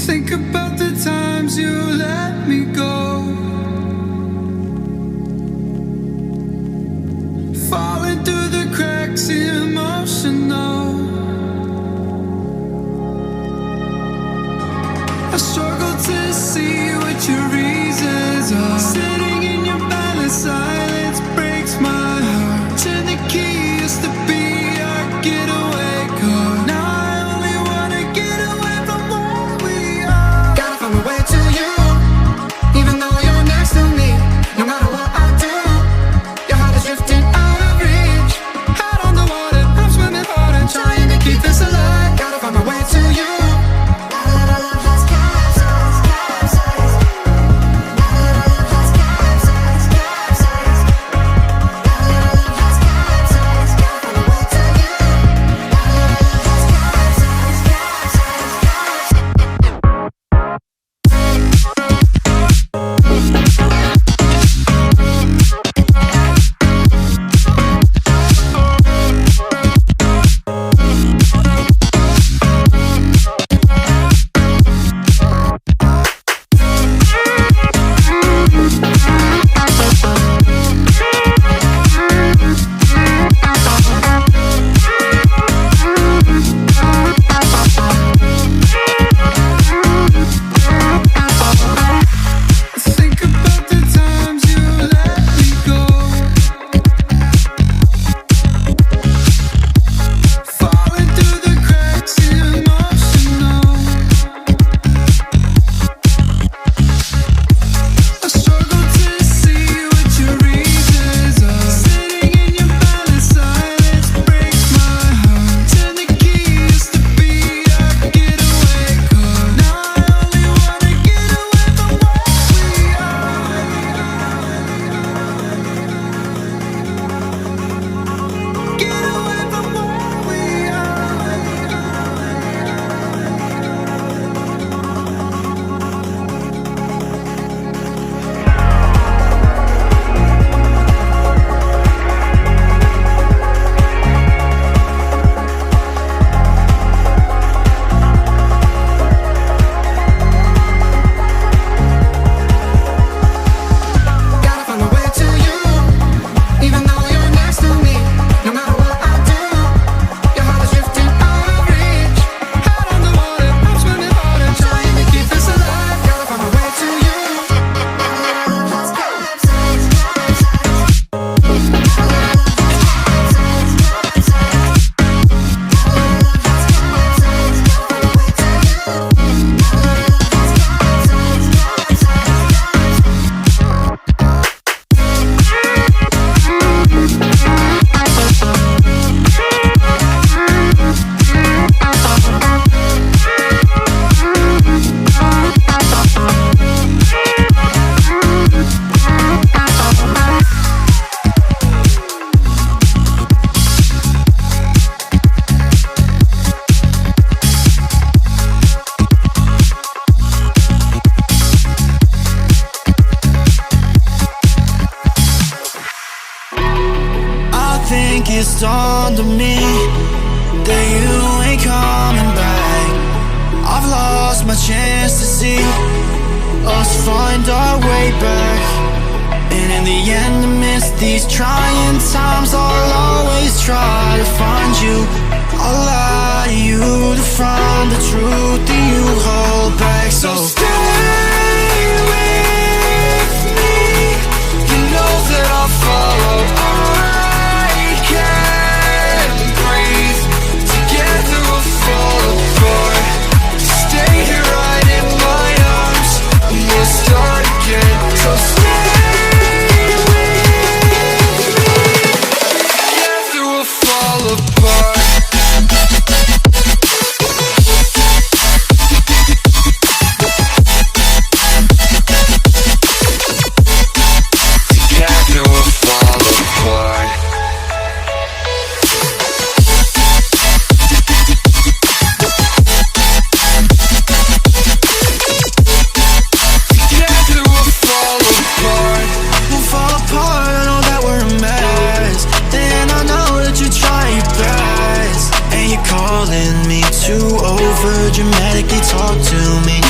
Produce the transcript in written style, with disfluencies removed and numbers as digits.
Think about the times you let me go, falling through the cracks, emotional. I struggle to see what your reasons are. Sitting in your balance, silence breaks my heart. Turn the key, used to be our getaway car. Now I only wanna get away from where we are. Gotta find my way to you, even though you're next to me. No matter what I do, your heart is drifting out of reach. Out on the water, I'm swimming hard and trying to keep this alive. Gotta find my way to you. It's dawned on me that you ain't coming back. I've lost my chance to see us find our way back. And in the end, amidst these trying times, I'll always try to find you. I'll lie to you to find the truth that you hold back. So stay with me. You know that I'll follow. Start again, so stay with me. Together we'll fall apart. Calling me too over dramatically, talk to me